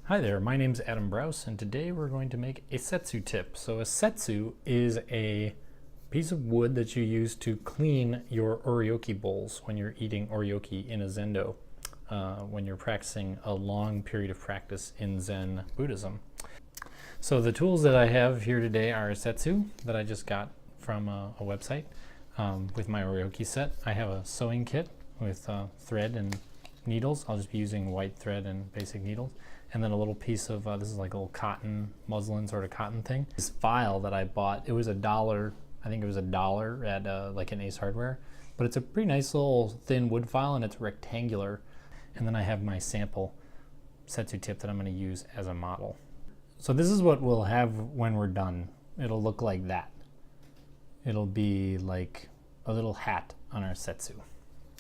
Hi there, my name's Adam Brous, and today we're going to make a Setsu Tip. So a Setsu is a piece of wood that you use to clean your Oryoki bowls when you're eating Oryoki in a Zendo, when you're practicing a long period of practice in Zen Buddhism. So the tools that I have here today are a Setsu that I just got from a website with my Oryoki set. I have a sewing kit with thread and needles. I'll just be using white thread and basic needles. And then a little piece of, this is like a little cotton, muslin sort of cotton thing. This file that I bought, it was $1, I think it was $1 at like an Ace Hardware. But it's a pretty nice little thin wood file and it's rectangular. And then I have my sample Setsu tip that I'm gonna use as a model. So this is what we'll have when we're done. It'll look like that. It'll be like a little hat on our Setsu.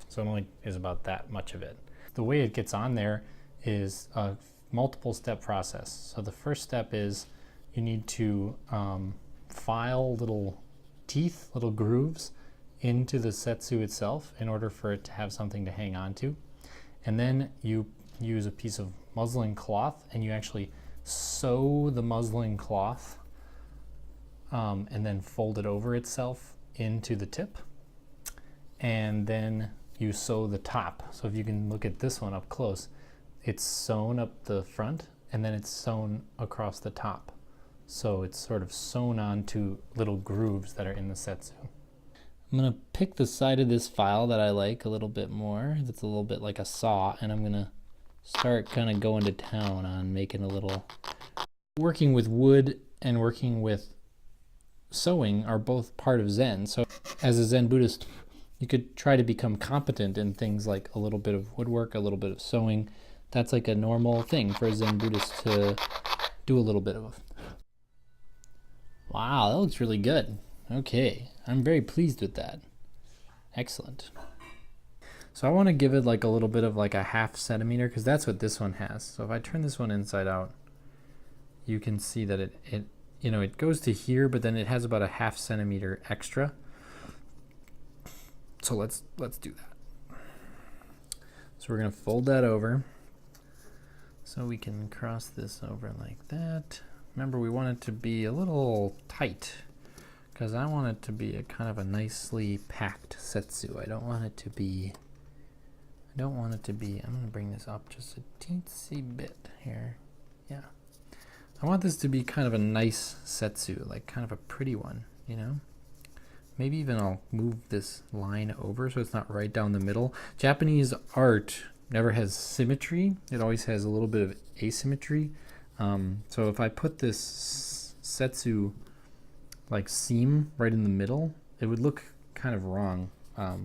So it only is about that much of it. The way it gets on there is a multiple step process. So the first step is you need to file little teeth, little grooves into the Setsu itself in order for it to have something to hang on to. And then you use a piece of muslin cloth and you actually sew the muslin cloth and then fold it over itself into the tip. And then you sew the top. So if you can look at this one up close, it's sewn up the front and then it's sewn across the top. So it's sort of sewn onto little grooves that are in the Setsu. I'm gonna pick the side of this file that I like a little bit more. That's a little bit like a saw, and I'm gonna start kind of going to town on making a little. Working with wood and working with sewing are both part of Zen. So as a Zen Buddhist, you could try to become competent in things like a little bit of woodwork, a little bit of sewing. That's like a normal thing for a Zen Buddhist to do a little bit of. Wow, that looks really good. Okay, I'm very pleased with that. Excellent. So I want to give it like a little bit of like a 1/2 centimeter because that's what this one has. So if I turn this one inside out, you can see that it goes to here, but then it has about a 1/2 centimeter extra. So let's do that. So we're gonna fold that over. So we can cross this over like that. Remember, we want it to be a little tight because I want it to be a kind of a nicely packed Setsu. I don't want it to be, I'm gonna bring this up just a teensy bit here. Yeah. I want this to be kind of a nice Setsu, like kind of a pretty one, you know? Maybe even I'll move this line over so it's not right down the middle. Japanese art never has symmetry. It always has a little bit of asymmetry. So if I put this Setsu like seam right in the middle, it would look kind of wrong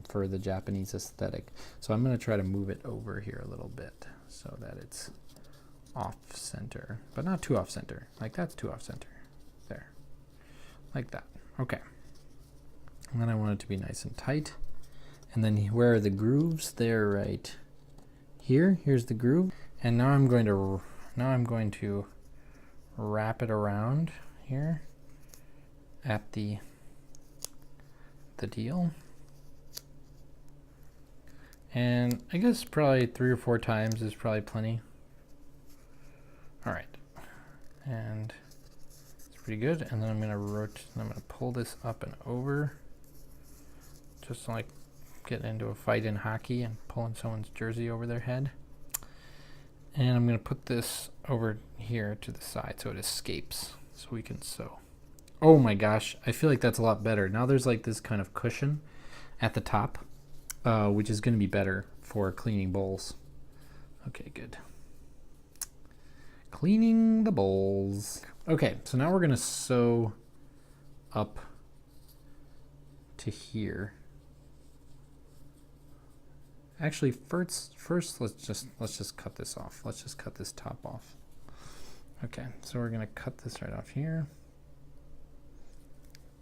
for the Japanese aesthetic. So I'm gonna try to move it over here a little bit so that it's off center, but not too off center. Like that's too off center. There, like that. Okay. And then I want it to be nice and tight. And then where are the grooves? They're right here. Here's the groove. And now I'm going to wrap it around here at the deal. And I guess probably 3 or 4 times is probably plenty. All right. And it's pretty good. And then I'm gonna pull this up and over. Just like getting into a fight in hockey and pulling someone's jersey over their head. And I'm going to put this over here to the side so it escapes so we can sew. Oh my gosh, I feel like that's a lot better. Now there's like this kind of cushion at the top, which is going to be better for cleaning bowls. Okay, good. Cleaning the bowls. Okay, so now we're going to sew up to here. Actually, first let's just cut this off. Let's just cut this top off. Okay, so we're gonna cut this right off here.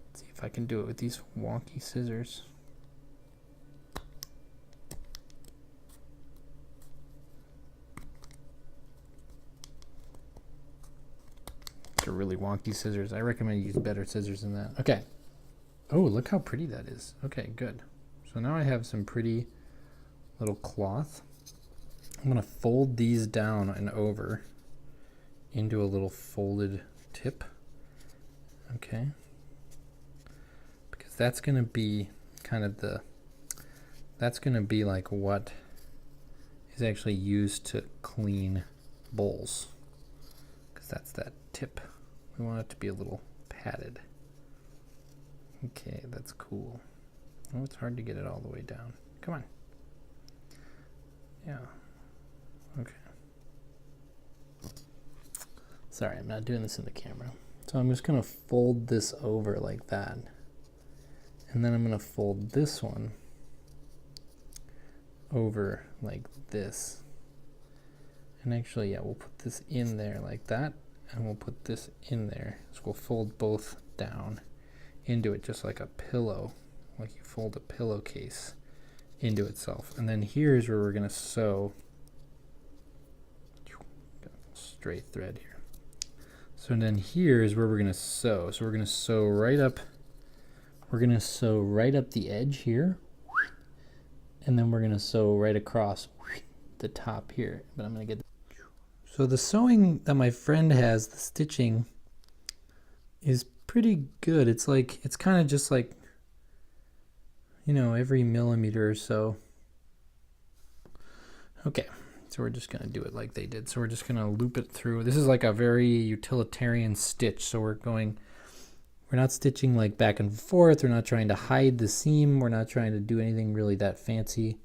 Let's see if I can do it with these wonky scissors. These are really wonky scissors. I recommend you use better scissors than that. Okay. Oh, look how pretty that is. Okay, good. So now I have some pretty little cloth. I'm gonna fold these down and over into a little folded tip. Okay. Because that's going to be kind of that's going to be like what is actually used to clean bowls. Because that's that tip. We want it to be a little padded. Okay, that's cool. Oh, it's hard to get it all the way down. Come on. Yeah. Okay. Sorry, I'm not doing this in the camera. So I'm just going to fold this over like that. And then I'm going to fold this one over like this. And actually, yeah, we'll put this in there like that. And we'll put this in there. So we'll fold both down into it just like a pillow. Like you fold a pillowcase into itself. And then here's where we're going to sew. Got a straight thread here. So then here is where we're going to sew. So we're going to sew right up. We're going to sew right up the edge here. And then we're going to sew right across the top here. But I'm going to get. So the sewing that my friend has, the stitching, is pretty good. It's like, it's kind of just like, you know, every millimeter or so. Okay. So we're just going to do it like they did. So we're just going to loop it through. This is like a very utilitarian stitch. So we're not stitching like back and forth. We're not trying to hide the seam. We're not trying to do anything really that fancy.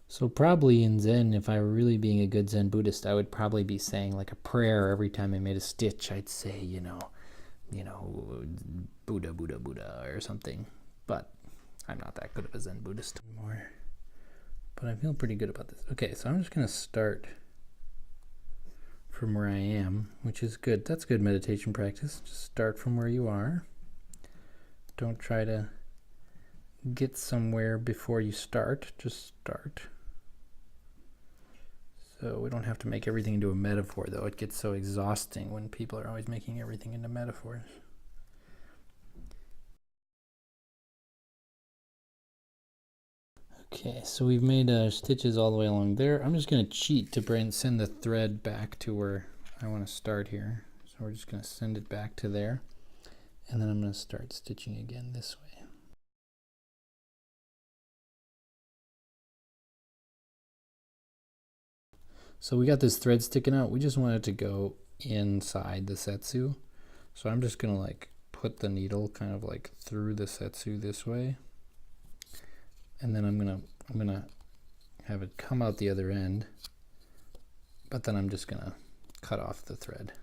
So probably in Zen, if I were really being a good Zen Buddhist, I would probably be saying like a prayer every time I made a stitch. I'd say, you know, Buddha, Buddha, Buddha or something. But I'm not that good of a Zen Buddhist anymore. But I feel pretty good about this. Okay, so I'm just going to start from where I am, which is good. That's good meditation practice. Just start from where you are. Don't try to get somewhere before you start. Just start. So we don't have to make everything into a metaphor, though. It gets so exhausting when people are always making everything into metaphors. Okay, so we've made stitches all the way along there. I'm just going to cheat to send the thread back to where I want to start here. So we're just going to send it back to there. And then I'm going to start stitching again this way. So we got this thread sticking out. We just want it to go inside the setsu. So I'm just going to like put the needle kind of like through the setsu this way. And then I'm gonna have it come out the other end, but then I'm just gonna cut off the thread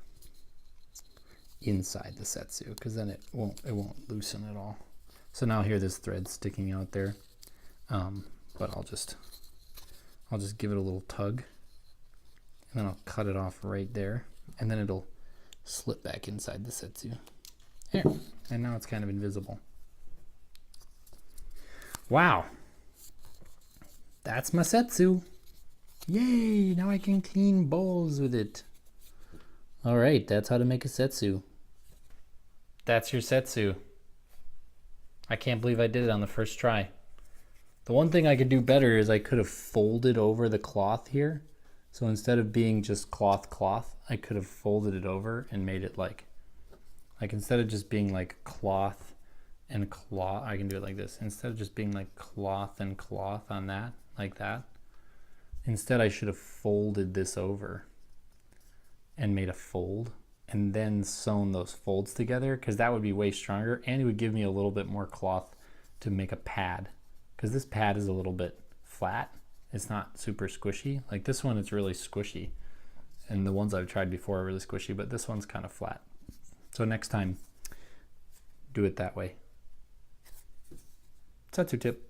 inside the setsu, because then it won't loosen at all. So now here this thread's sticking out there, but I'll just give it a little tug, and then I'll cut it off right there, and then it'll slip back inside the setsu. There, and now it's kind of invisible. Wow. That's my setsu. Yay, now I can clean bowls with it. All right, that's how to make a setsu. That's your setsu. I can't believe I did it on the first try. The one thing I could do better is I could have folded over the cloth here. So instead of being just cloth, I could have folded it over and made it like instead of just being like cloth and cloth, I can do it like this. Instead of just being like cloth and cloth on that, like that, instead I should have folded this over and made a fold and then sewn those folds together, because that would be way stronger and it would give me a little bit more cloth to make a pad, because this pad is a little bit flat. It's not super squishy. Like this one, it's really squishy, and the ones I've tried before are really squishy, but this one's kind of flat. So next time, do it that way. Setsu tip.